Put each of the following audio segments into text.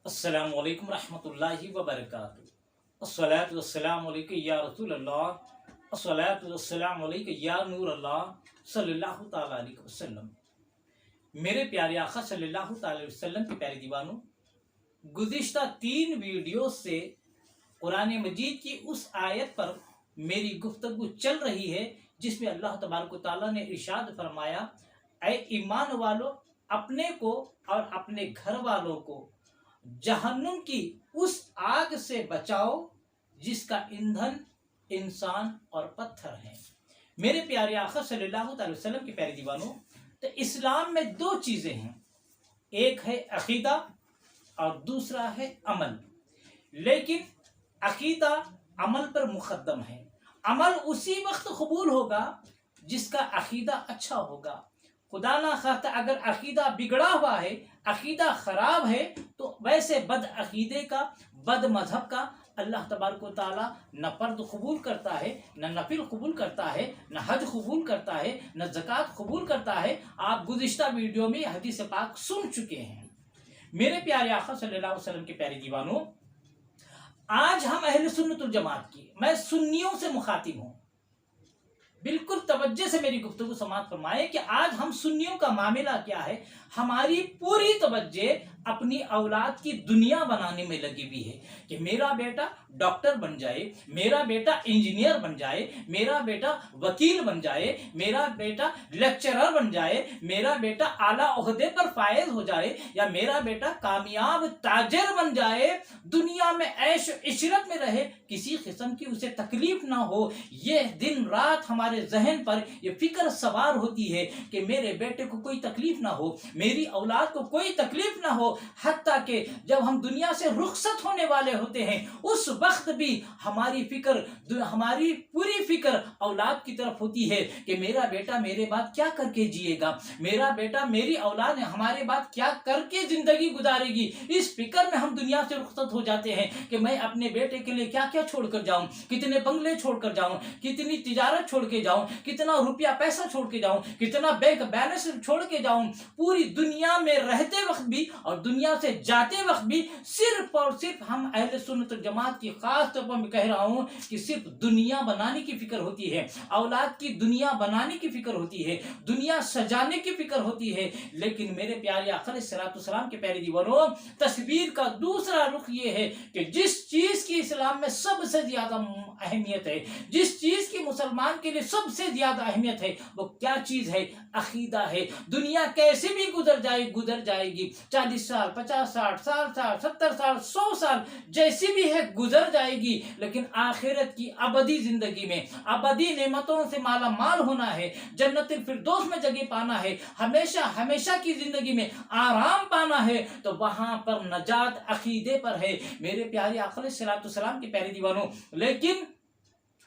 अस्सलामु अलैकुम रहमतुल्लाहि व बरकातुहू। अस्सलातु वस्सलामु अलैका या रसूल अल्लाह, अस्सलातु वस्सलामु अलैका या नूर अल्लाह सल्लल्लाहु ताला अलैहि वसल्लम। मेरे प्यारे आका सल्लल्लाहु ताला अलैहि वसल्लम के प्यारे दीवानों, गुज़िश्ता 3 वीडियो से कुरान मजीद की उस आयत पर मेरी गुफ्तगू चल रही है जिसमें अल्लाह तबारक व तआला ने इरशाद फरमाया, ऐ ईमान वालों, अपने को और अपने घर वालों को जहन्नुम की उस आग से बचाओ जिसका ईंधन इंसान और पत्थर है। मेरे प्यारे आका सल्लल्लाहु अलैहि वसल्लम के प्यारे दीवानों, तो इस्लाम में 2 चीजें हैं, एक है अकीदा और दूसरा है अमल। लेकिन अकीदा अमल पर मुकद्दम है। अमल उसी वक्त कबूल होगा जिसका अकीदा अच्छा होगा। खुदा ना खास्ता अगर अकीदा बिगड़ा हुआ है, अकीदा खराब है, तो वैसे बद अकीदे का, बद मजहब का अल्लाह तबारक व तआला न फर्द कबूल करता है, न नफिल कबूल करता है, न हज कबूल करता है, न ज़कात कबूल करता है। आप गुज़िश्ता वीडियो में हदीस पाक सुन चुके हैं। मेरे प्यारे आका सल्लल्लाहु अलैहि वसल्लम के प्यारे दीवानों, आज हम अहले सुन्नत वल जमात की, मैं सुन्नियों से मुखातिब हूँ, बिल्कुल तवज्जो से मेरी गुफ्तगू समाअत फरमाए कि आज हम सुन्नियों का मामला क्या है। हमारी पूरी तवज्जो अपनी औलाद की दुनिया बनाने में लगी हुई है कि मेरा बेटा डॉक्टर बन जाए, मेरा बेटा इंजीनियर बन जाए, मेरा बेटा वकील बन जाए, मेरा बेटा लेक्चरर बन जाए, मेरा बेटा आला ओहदे पर फायज हो जाए, या मेरा बेटा कामयाब ताजिर बन जाए, दुनिया में ऐश इशरत में रहे, किसी किस्म की उसे तकलीफ ना हो। ये दिन रात हमारे जहन पर ये फिक्र सवार होती है कि मेरे बेटे को कोई तकलीफ ना हो, मेरी औलाद को कोई तकलीफ ना हो। हत्ता कि जब हम दुनिया से रुखसत होने वाले होते हैं, उस वक्त भी हमारी फिक्र, हमारी पूरी फिक्र औलाद की तरफ होती है कि मेरा बेटा मेरे बाद क्या करके जिएगा, मेरा बेटा मेरी औलाद हमारे बाद क्या करके जिंदगी गुजारेगी। इस फिक्र में हम दुनिया से रुखसत हो जाते हैं कि मैं अपने बेटे के लिए क्या क्या छोड़ कर जाऊं, कितने बंगले छोड़ कर जाऊं, कितनी तिजारत छोड़ के जाऊं, कितना रुपया पैसा छोड़ के जाऊं, कितना बैंक बैलेंस छोड़ के जाऊं। पूरी दुनिया में रहते वक्त भी और दुनिया से जाते वक्त भी सिर्फ और सिर्फ हम अहले सुन्नत जमात की खास तौर पर मैं कह रहा हूं कि सिर्फ दुनिया बनाने की फिक्र होती है, औलाद की दुनिया बनाने की फिक्र होती है, दुनिया सजाने की फिक्र होती है। लेकिन मेरे प्यारे आका अलैहिस्सलातु वस्सलाम के प्यारे दीवानों, तस्वीर का दूसरा रुख ये है कि जिस चीज की इस्लाम में सबसे ज्यादा अहमियत है, जिस चीज की मुसलमान के लिए सबसे ज्यादा अहमियत है, वो क्या चीज है? अकीदा है। दुनिया कैसे भी गुजर जाएगी, 40 साल, 50 साल, 60 साल, 70 साल, 100 साल जैसी भी है गुजर जाएगी, लेकिन आखिरत की अबदी जिंदगी में अबदी नेमतों से माला माल होना है, जन्नतुल फिरदौस में जगह पाना है, हमेशा हमेशा की जिंदगी में आराम पाना है, तो वहां पर नजात अकीदे पर है। मेरे प्यारे आका अलैहिस्सलातु वस्सलाम के प्यारे दीवानों, लेकिन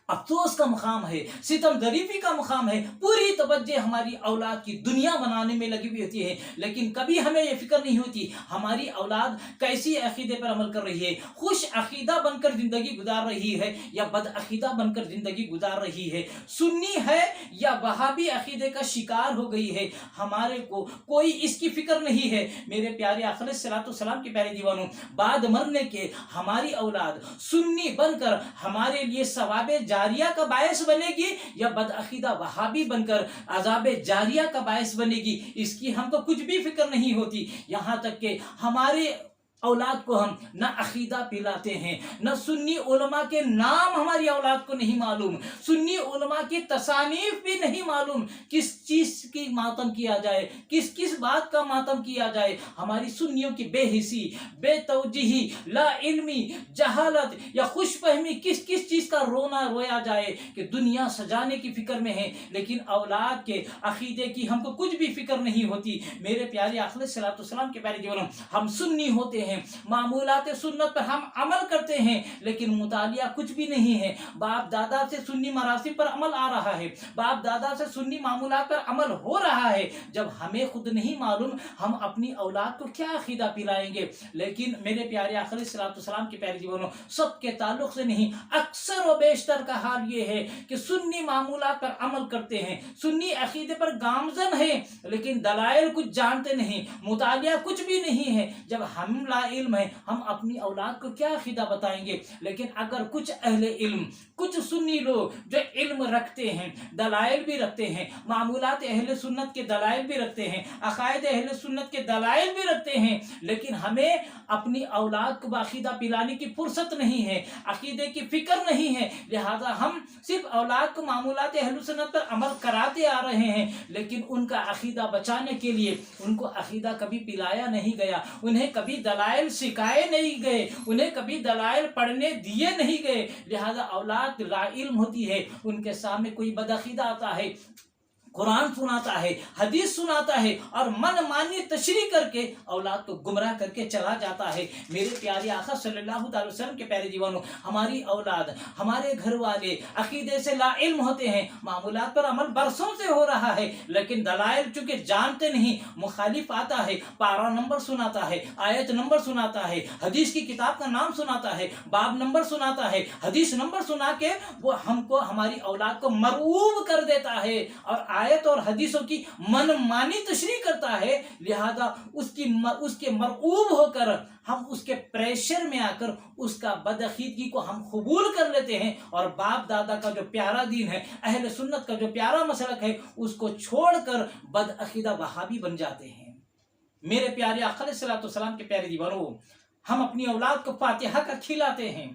अफसोस का मुकाम है, सितम ज़रीफ़ी का मुकाम है, पूरी तवज्जो हमारी औलाद की दुनिया बनाने में लगी हुई होती है, लेकिन कभी हमें ये फिक्र नहीं होती हमारी औलाद कैसी अकीदे पर अमल कर रही है, खुश अकीदा बनकर ज़िंदगी गुजार रही है या बद अकीदा बनकर ज़िंदगी गुजार रही है, सुन्नी है या वहाबी अकीदे का शिकार हो गई है। हमारे को कोई इसकी फिक्र नहीं है। मेरे प्यारे आका अलैहिस्सलातु वस्सलाम के प्यारे दीवानों, बाद मरने के हमारी औलाद सुन्नी बनकर हमारे लिए सवाबे जारिया का बायस बनेगी या बदअकीदा वहाबी बनकर अजाब जारिया का बायस बनेगी, इसकी हमको कुछ भी फिक्र नहीं होती। यहाँ तक कि हमारे औलाद को हम न अकीदा पिलाते हैं, न सुन्नी उलमा के नाम हमारी औलाद को नहीं मालूम, सुन्नी उलमा की तसानीफ भी नहीं मालूम, किस चीज की मातम किया जाए, किस किस बात का मातम किया जाए। हमारी सुन्नियों की बेहिसी, बेतौजीही, ला इल्मी, जहालत या खुशफहमी, किस किस चीज का रोना रोया जाए कि दुनिया सजाने की फिक्र में है, लेकिन औलाद के अकीदे की हमको कुछ भी फिक्र नहीं होती। मेरे प्यारे आका अलैहिस्सलातु वस्सलाम के प्यारे दीवानों, हम सुन्नी होते हैं, मामूलात सुन्नत पर हम अमल करते हैं, लेकिन मुतालिया कुछ भी नहीं है। बाप दादा से सुन्नी मरासिम पर अमल आ रहा है, बाप दादा से सुन्नी मामूलात पर अमल हो रहा है, जब हमें खुद नहीं मालूम हम अपनी औलाद को क्या अकीदा पिलाएंगे। लेकिन मेरे प्यारे आका अलैहिस्सलातु वस्सलाम के प्यारे दीवानों, सबके ताल्लुक से नहीं, अक्सर व बेशतर का हाल ये है कि सुन्नी मामूलात पर अमल करते हैं, सुन्नी अकीदे पर गामजन है, लेकिन दलाइल कुछ जानते नहीं, मुतालिया कुछ भी नहीं है। जब हम ला इल्म है, हम अपनी औलाद को क्या अकीदा बताएंगे। लेकिन अगर कुछ अहले इल्म, कुछ सुन्नी लोग जो इल्म रखते हैं, दलाइल भी रखते हैं, मामूलात अहले सुन्नत के दलाइल भी रखते हैं, अकायद अहले सुन्नत के दलाइल भी रखते हैं, लेकिन हमें अपनी औलाद को अकीदा पिलाने की फुर्सत नहीं है, अकीदे की फिक्र नहीं है, लिहाजा हम सिर्फ औलाद को मामूलात अहले सुन्नत पर अमल कराते आ रहे हैं, लेकिन उनका अकीदा बचाने के लिए उनको अकीदा कभी पिलाया नहीं गया, उन्हें कभी दलाइल सिखाए नहीं गए, उन्हें कभी दलाइल पढ़ने दिए नहीं गए। लिहाजा औलाद ला इल्म होती है, उनके सामने कोई बदअकीदा आता है, कुरान सुनाता है, हदीस सुनाता है और मन मानी तशरीह करके औलाद को गुमराह करके चला जाता है। मेरे प्यारे आका सल्लल्लाहु अलैहि वसल्लम के प्यारे जीवानों, हमारी औलाद, हमारे घर वाले अकीदे से ला इल्म होते हैं, मामूलात पर अमल बरसों से हो रहा है, लेकिन दलाइल चूंकि जानते नहीं, मुखालिफ आता है, पारा नंबर सुनाता है, आयत नंबर सुनाता है, हदीस की किताब का नाम सुनाता है, बाब नंबर सुनाता है, हदीस नंबर सुना के वो हमको, हमारी औलाद को मरऊब कर देता है और आयत और हदीसों की मनमानी तशरीह करता है। लिहाजा उसके मरऊब होकर हम उसके प्रेशर में आकर उसका बदअकीदगी को हम कबूल कर लेते हैं और बाप दादा का जो प्यारा दीन है, अहले सुन्नत का जो प्यारा मसलक है, उसको छोड़कर बदअकीदा वहाबी बन जाते हैं। मेरे प्यारे आका अलैहिस्सलातु वस्सलाम के प्यारे दीवानों, हम अपनी औलाद को फातिहा का खिलाते हैं,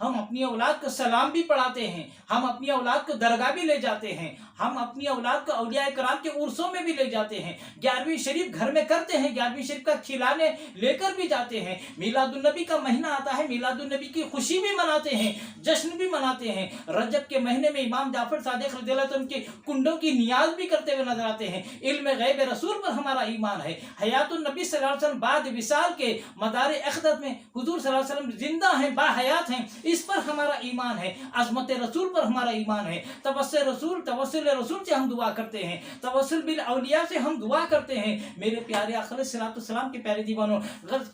हम अपनी औलाद को सलाम भी पढ़ाते हैं, हम अपनी औलाद को दरगाह भी ले जाते हैं, हम अपनी औलाद को औलिया कराम के उर्सों में भी ले जाते हैं, 11वीं शरीफ घर में करते हैं, 11वीं शरीफ का खिलाने लेकर भी जाते हैं, मीलादुन नबी का महीना आता है, मीलादुन नबी की खुशी भी मनाते हैं, जश्न भी मनाते हैं। रजब के महीने में इमाम जाफर सादिक रज़ियल्लाहु अन्हु के कुंडों की नियाज भी करते हुए नजर आते हैं। इल्म गैब रसूल पर हमारा ईमान है, हयातुन नबी सल्लल्लाहु अलैहि वसल्लम बाद विसाल के मदार अक़दस में हुजूर सल्लल्लाहु अलैहि वसल्लम जिंदा हैं, बाहयात हैं, इस पर हमारा ईमान है, अज़मत रसूल पर हमारा ईमान है, तवस्सुल रसूल से हम दुआ करते हैं, तवस्सुल बिल औलिया से हम दुआ करते हैं। मेरे प्यारे आका अलैहिस्सलातु वस्सलाम के प्यारे दीवानों,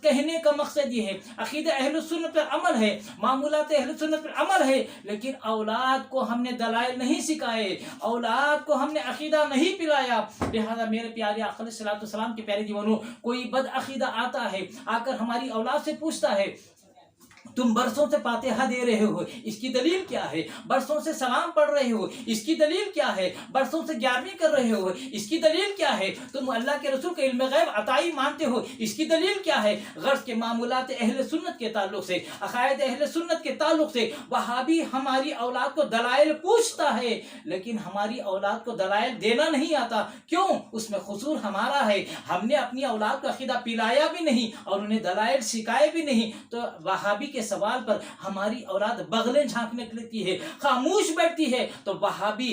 कहने का मकसद ये है, अकीदा अहले सुन्नत पर अमल है, मामूलात अहले सुन्नत पर अमल है, लेकिन औलाद को हमने दलाइल नहीं सिखाए, औलाद को हमने अकीदा नहीं पिलाया। लिहाजा मेरे प्यारे आका अलैहिस्सलातु वस्सलाम के प्यारे दीवानों, कोई बद अकीदा आता है, आकर हमारी औलाद से पूछता है, तुम बरसों से फातिहा दे रहे हो, इसकी दलील क्या है? बरसों से सलाम पढ़ रहे हो, इसकी दलील क्या है? बरसों से 11वीं कर रहे हो, इसकी दलील क्या है? तुम अल्लाह के रसूल के इल्म गैब अताई मानते हो, इसकी दलील क्या है? गर्ज के मामूलात अहले सुन्नत के ताल्लुक से, अकायद अहले सुन्नत के ताल्लुक से वहाबी हमारी औलाद को दलाइल पूछता है, लेकिन हमारी औलाद को दलाइल देना नहीं आता। क्यों? उसमें कसूर हमारा है, हमने अपनी औलाद को अकीदा पिलाया भी नहीं और उन्हें दलाइल सिखाए भी नहीं। तो वहाबी के सवाल पर हमारी औलाद बगलें झांकने लगती है, खामोश बैठती है, तो वहाबी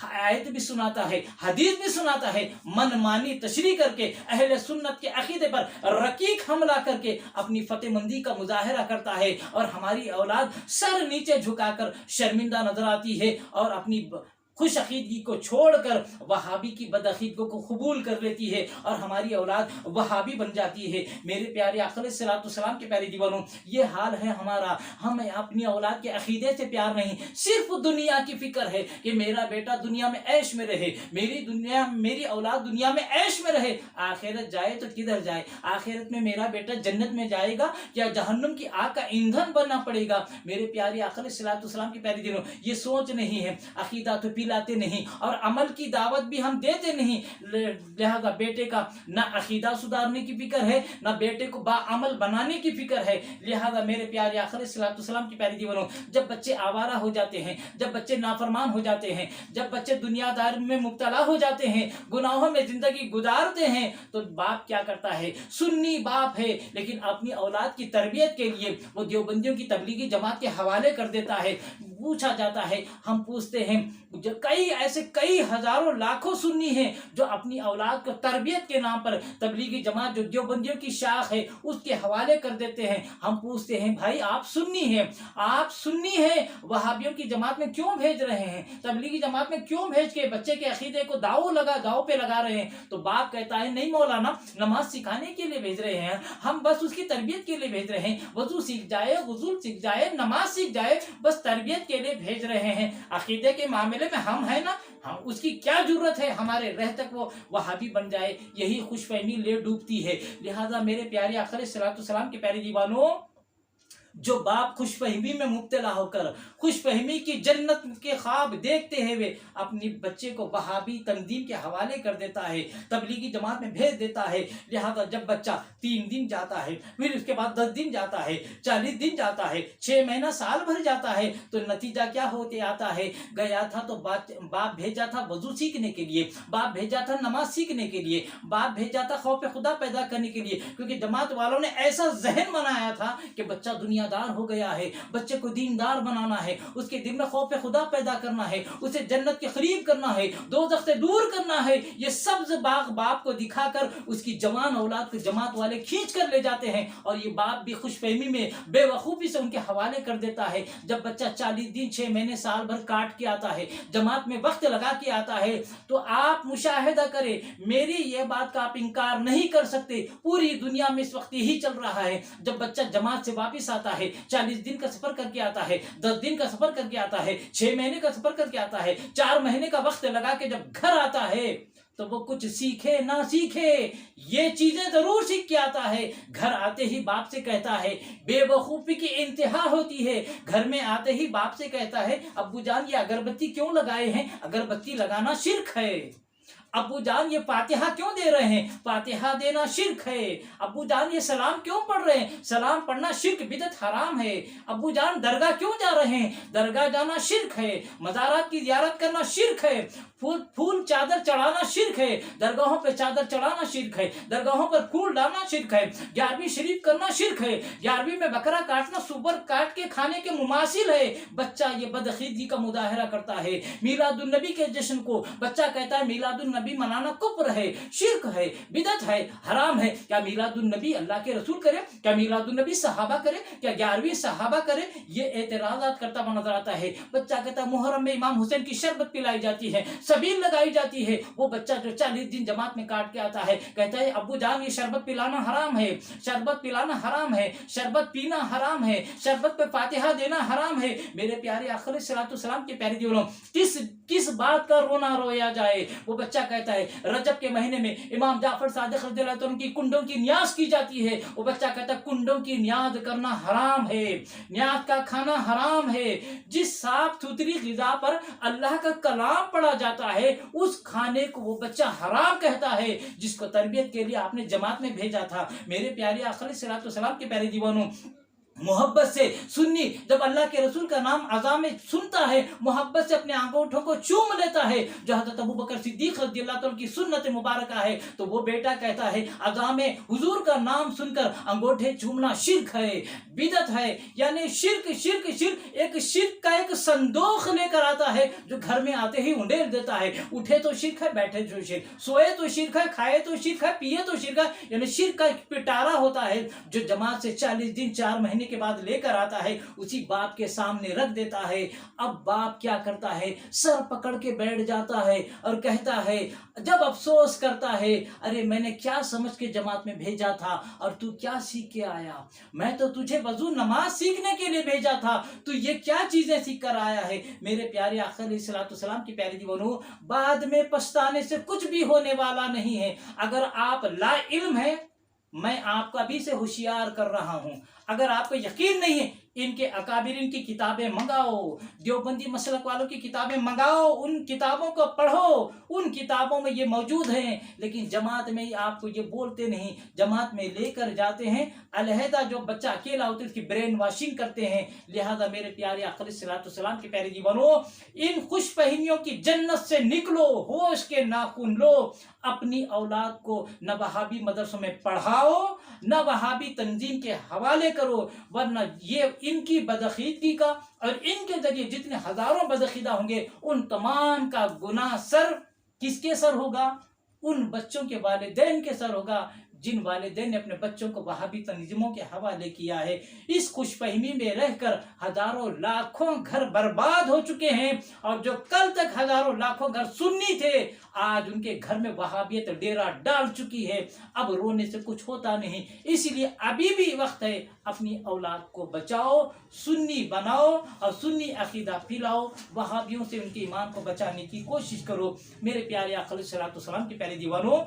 आयत भी सुनाता है, हदीस भी सुनाता है, मनमानी तशरीह करके अहले सुन्नत के अकीदे पर रकीक हमला करके अपनी फतेहमंदी का मुजाहरा करता है और हमारी औलाद सर नीचे झुकाकर शर्मिंदा नजर आती है और अपनी खुश अकीदगी को छोड़कर वहाबी की बदअकीदगी को कबूल कर लेती है और हमारी औलाद वहाबी बन जाती है। मेरे प्यारे आका अलैहिस्सलातु वस्सलाम के प्यारे दीवानों, ये हाल है हमारा। हमें अपनी औलाद के अकीदे से प्यार नहीं, सिर्फ दुनिया की फिक्र है कि मेरा बेटा दुनिया में ऐश में रहे, मेरी औलाद दुनिया में ऐश में रहे, आखिरत जाए तो किधर जाए, आखिरत में मेरा बेटा जन्नत में जाएगा या जहन्नुम की आग का ईंधन बनना पड़ेगा। मेरे प्यारे आका अलैहिस्सलातु वस्सलाम के प्यारे दिनों, ये सोच नहीं है, अकीदा तो लाते नहीं और अमल की दावत भी हम देते नहीं। लिहाजा बेटे का ना अकीदा सुधारने की फिक्र है, ना बेटे को बाअमल बनाने की फिक्र है। लिहाजा मेरे प्यारे आका अलैहिस्सलातु वस्सलाम की प्यारी दीवानों, जब बच्चे आवारा हो जाते हैं, जब बच्चे नाफरमान हो जाते हैं, जब बच्चे दुनियादारी में मुब्तला हो जाते हैं, गुनाहों में जिंदगी गुजारते हैं, तो बाप क्या करता है? सुन्नी बाप है, लेकिन अपनी औलाद की तरबियत के लिए वो देवबंदियों की तबलीगी जमात के हवाले कर देता है। पूछा जाता है, हम पूछते हैं, जो कई हजारों लाखों सुन्नी हैं जो अपनी औलाद को तरबियत के नाम पर तबलीगी जमात जो देवबंदियों की शाख है उसके हवाले कर देते हैं। हम पूछते हैं, भाई आप सुन्नी हैं, वहाबियों की जमात में क्यों भेज रहे हैं? तबलीगी जमात में क्यों भेज के बच्चे के अकीदे को दाव पे लगा रहे हैं? तो बाप कहता है, नहीं मौलाना, नमाज सिखाने के लिए भेज रहे हैं, हम बस उसकी तरबियत के लिए भेज रहे हैं, वजू सीख जाए, गुज़ुल सीख जाए, नमाज सीख जाए, बस तरबियत के लिए भेज रहे हैं। अकीदे के मामले में ہم ہیں نا، ہم اس کی کیا ضرورت ہے ہمارے رہ تک وہ وہابی بن جائے، یہی خوش فہمی لے ڈوبتی ہے۔ لہذا میرے پیارے آقا علیہ السلام کے پیارے دیوانوں، جو باپ خوش فہمی میں مبتلا ہو کر خوش فہمی کی جنت کے خواب دیکھتے ہوئے اپنی بچے کو وہابی تنظیم کے حوالے کر دیتا ہے، تبلیغی جماعت میں بھیج دیتا ہے، لہذا جب بچہ 3 دن جاتا ہے، پھر اس کے بعد 10 دن جاتا ہے، 40 دن جاتا ہے، 6 مہینہ سال بھر جاتا ہے، تو نتیجہ کیا ہوتے آتا ہے؟ گیا تھا تو باپ بھیجا تھا وضو سیکھنے کے لیے، باپ بھیجا تھا نماز سیکھنے کے لیے، باپ بھیجا تھا خوف خدا پیدا کرنے کے لیے، کیونکہ جماعت والوں نے ایسا ذہن بنایا تھا کہ بچہ دنیا دار ہو گیا ہے، بچے کو دیندار بنانا ہے، اس کے دل میں خوف خدا پیدا کرنا ہے، اسے جنت کے قریب کرنا ہے، دوزخ سے دور کرنا ہے۔ یہ سبز باغ باپ کو دکھا کر اس کی جوان اولاد کو جماعت والے کھینچ کر لے جاتے ہیں، اور یہ باپ بھی خوش فہمی میں بے وقوفی سے ان کے حوالے کر دیتا ہے۔ جب بچہ 40 دن 6 مہینے سال بھر کاٹ کے آتا ہے، جماعت میں وقت لگا کے آتا ہے، تو آپ مشاہدہ کریں، میری یہ بات کا آپ انکار نہیں کر سکتے، پوری دنیا میں اس وقت یہی چل رہا ہے۔ جب بچہ جماعت سے واپس آتا ہے، 40 دن کا سفر کر کے آتا ہے، 10 دن کا سفر کر کے آتا ہے، 6 مہینے کا سفر کر کے آتا ہے، 4 مہینے کا وقت لگا کے جب گھر آتا ہے، تو وہ کچھ سیکھے نہ سیکھے یہ چیزیں ضرور سیکھ کے آتا ہے۔ گھر آتے ہی باپ سے کہتا ہے، بے وقوفی کی انتہا ہوتی ہے، گھر میں آتے ہی باپ سے کہتا ہے، ابو جان یہ اگربتی کیوں لگائے ہیں؟ اگربتی لگانا شرک ہے۔ ابو جان یہ فاتحہ کیوں دے رہے ہیں؟ فاتحہ دینا شرک ہے۔ ابو جان یہ سلام کیوں پڑھ رہے ہیں؟ سلام پڑھنا شرک بدعت حرام ہے۔ ابو جان درگاہ کیوں جا رہے ہیں؟ درگاہ جانا شرک ہے۔ مزارات کی زیارت کرنا شرک ہے۔ پھول چادر چڑھانا شرک ہے، درگاہوں پہ چادر چڑھانا شرک ہے، درگاہوں پر پھول ڈالنا شرک ہے، 11ویں شریف کرنا شرک ہے، 11ویں میں بکرا کاٹنا سور کاٹ کے کھانے کے مماثل ہے۔ بچہ یہ بدعقیدگی کا مظاہرہ کرتا ہے۔ میلاد النبی کے جشن کو بچہ کہتا ہے میلاد النبی منانا کفر ہے، شرک ہے، بدعت ہے، حرام ہے۔ کیا میلاد النبی اللہ کے رسول کرے؟ کیا میلاد النبی صحابہ کرے؟ کیا 11ویں صحابہ کرے؟ یہ اعتراضات کرتا ہوا نظر آتا ہے۔ بچہ کہتا ہے محرم میں امام حسین کی شربت پلائی جاتی ہے، سبیل لگائی جاتی ہے۔ وہ بچہ جو 40 دن جماعت میں کاٹ کے آتا ہے کہتا ہے ابو جان یہ شربت پلانا حرام ہے، شربت پلانا حرام ہے، شربت پینا حرام ہے، شربت پہ فاتحہ دینا حرام ہے۔ میرے پیارے آقا علیہ السلام کے پیارے دیوانوں، کس بات کا رونا رویا جائے؟ وہ بچہ کہتا ہے رجب کے مہینے میں امام جعفر صادق رضی اللہ عنہ کی کنڈوں کی نیاز کی جاتی ہے۔ وہ بچہ کہتا ہے کنڈوں کی نیاز کرنا حرام ہے، نیاز کا کھانا حرام ہے۔ جس صاف ستھری غذا پر اللہ کا کلام پڑھا جاتا ہے اس کھانے کو وہ بچہ حرام کہتا ہے، جس کو تربیت کے لیے آپ نے جماعت میں بھیجا تھا۔ میرے پیارے آقا علیہ السلام کے پیارے دیوانوں، محبت سے سنی جب اللہ کے رسول کا نام اذان میں سنتا ہے، محبت سے اپنے انگوٹھوں کو چوم لیتا ہے، جو حضرت ابوبکر صدیق رضی اللہ عنہ کی سنت مبارکہ ہے، تو وہ بیٹا کہتا ہے اذان میں حضور کا نام سن کر انگوٹھے چومنا شرک ہے، بدعت ہے۔ یعنی شرک شرک شرک، ایک شرک کا ایک صندوق لے کر آتا ہے جو گھر میں آتے ہی انڈیل دیتا ہے، اٹھے تو شرک ہے، بیٹھے تو شرک، سوئے تو شرک ہے، کھائے تو شرک ہے، پیے تو شرک ہے۔ یعنی شرک کا ایک پٹارا ہوتا ہے جو جماعت سے 40 دن 4 مہینے کے بعد لے کر آتا ہے، اسی باپ کے سامنے رکھ دیتا ہے۔ اب باپ کیا کرتا ہے؟ سر پکڑ کے بیٹھ جاتا ہے اور کہتا ہے، جب افسوس کرتا ہے، ارے میں نے کیا سمجھ کے جماعت میں بھیجا تھا اور تو کیا سیکھ کے آیا؟ میں تو تجھے وضو نماز سیکھنے کے لیے بھیجا تھا، تو یہ کیا چیزیں سیکھ کر آیا ہے؟ میرے پیارے آقا علیہ السلام کی پیاری دیوانوں، بعد میں پچھتانے سے کچھ بھی ہونے والا نہیں ہے۔ اگر آپ لا علم ہے، میں آپ کو ابھی سے ہوشیار کر رہا ہوں، اگر آپ کو یقین نہیں ہے، ان کے اکابرین کی کتابیں منگاؤ، دیوبندی مسلک والوں کی کتابیں منگاؤ، ان کتابوں کو پڑھو، ان کتابوں میں یہ موجود ہیں، لیکن جماعت میں آپ کو یہ بولتے نہیں، جماعت میں لے کر جاتے ہیں، علیحدہ جو بچہ اکیلا ہوتا ہے اس کی برین واشنگ کرتے ہیں۔ لہذا میرے پیارے آقا علیہ السلام کے پیارے دیوانوں، ان خوش فہمیوں کی جنت سے نکلو، ہوش کے ناخن لو، اپنی اولاد کو نہ وہابی مدرسوں میں پڑھاؤ، نہ وہابی تنظیم کے حوالے کرو، ورنہ یہ ان کی بدعقیدگی کا اور ان کے ذریعے جتنے ہزاروں بدعقیدہ ہوں گے ان تمام کا گناہ سر کس کے سر ہوگا؟ ان بچوں کے والدین کے سر ہوگا جن والدین نے اپنے بچوں کو وہابی تنظیموں کے حوالے کیا ہے، اس خوش فہمی میں رہ کر ہزاروں لاکھوں گھر برباد ہو چکے ہیں، اور جو کل تک ہزاروں لاکھوں گھر سنی تھے آج ان کے گھر میں وہابیت ڈیرا ڈال چکی ہے۔ اب رونے سے کچھ ہوتا نہیں، اسی لیے ابھی بھی وقت ہے، اپنی اولاد کو بچاؤ، سنی بناؤ اور سنی عقیدہ پھیلاؤ، وہابیوں سے ان کے ایمان کو بچانے کی کوشش کرو۔ میرے پیارے آقا علیہ الصلوۃ والسلام کے پیارے دیوانوں،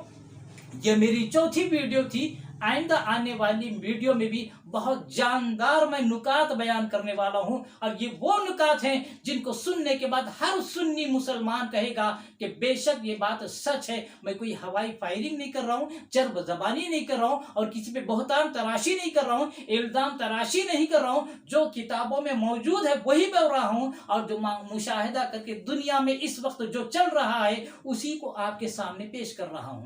یہ میری چوتھی ویڈیو تھی۔ آئندہ آنے والی ویڈیو میں بھی بہت جاندار میں نکات بیان کرنے والا ہوں، اور یہ وہ نکات ہیں جن کو سننے کے بعد ہر سنی مسلمان کہے گا کہ بے شک یہ بات سچ ہے۔ میں کوئی ہوائی فائرنگ نہیں کر رہا ہوں، چرب زبانی نہیں کر رہا ہوں، اور کسی پہ بہتان تراشی نہیں کر رہا ہوں، الزام تراشی نہیں کر رہا ہوں۔ جو کتابوں میں موجود ہے وہی بول رہا ہوں، اور جو مشاہدہ کر کے دنیا میں اس وقت جو چل رہا ہے اسی کو آپ کے سامنے پیش کر رہا ہوں،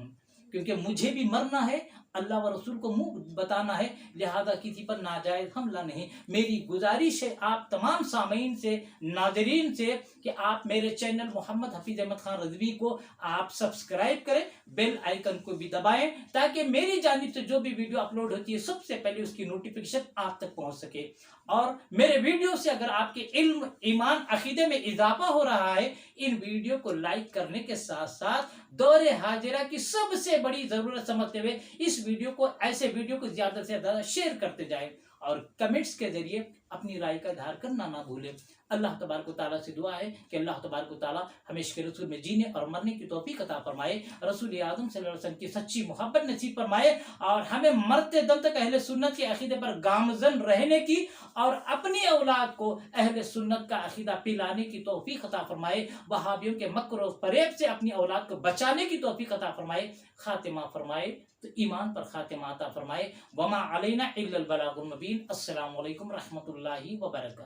کیونکہ مجھے بھی مرنا ہے، اللہ و رسول کو منہ بتانا ہے، لہذا کسی پر ناجائز حملہ نہیں۔ میری گزارش ہے آپ تمام سامعین سے، ناظرین سے، کہ آپ میرے چینل محمد حفیظ احمد خان رضوی کو آپ سبسکرائب کریں، بیل آئیکن کو بھی دبائیں، تاکہ میری جانب سے جو بھی ویڈیو اپلوڈ ہوتی ہے سب سے پہلے اس کی نوٹیفیکیشن آپ تک پہنچ سکے۔ اور میرے ویڈیو سے اگر آپ کے علم، ایمان، عقیدے میں اضافہ ہو رہا ہے، ان ویڈیو کو لائک کرنے کے ساتھ ساتھ دور حاضرہ کی سب سے بڑی ضرورت سمجھتے ہوئے اس ویڈیو کو، ایسے ویڈیو کو زیادہ سے زیادہ شیئر کرتے جائیں، اور کمنٹس کے ذریعے اپنی رائے کا اظہار کرنا نہ بھولیں۔ اللہ تبارک و تعالیٰ سے دعا ہے کہ اللہ تبارک و تعالیٰ ہمیں عشق رسول میں جینے اور مرنے کی توفیق عطا فرمائے، رسول اعظم صلی اللہ علیہ وسلم کی سچی محبت نصیب فرمائے، اور ہمیں مرتے دم تک اہل سنت کے عقیدے پر گامزن رہنے کی اور اپنی اولاد کو اہل سنت کا عقیدہ پلانے کی توفیق عطا فرمائے، وہابیوں کے مکر و فریب سے اپنی اولاد کو بچانے کی توفیق عطا فرمائے، خاتمہ فرمائے تو ایمان پر خاتمہ عطا فرمائے۔ وما علینا الا البلاغ المبین۔ السلام علیکم رحمۃ اللہ وبرکاتہ۔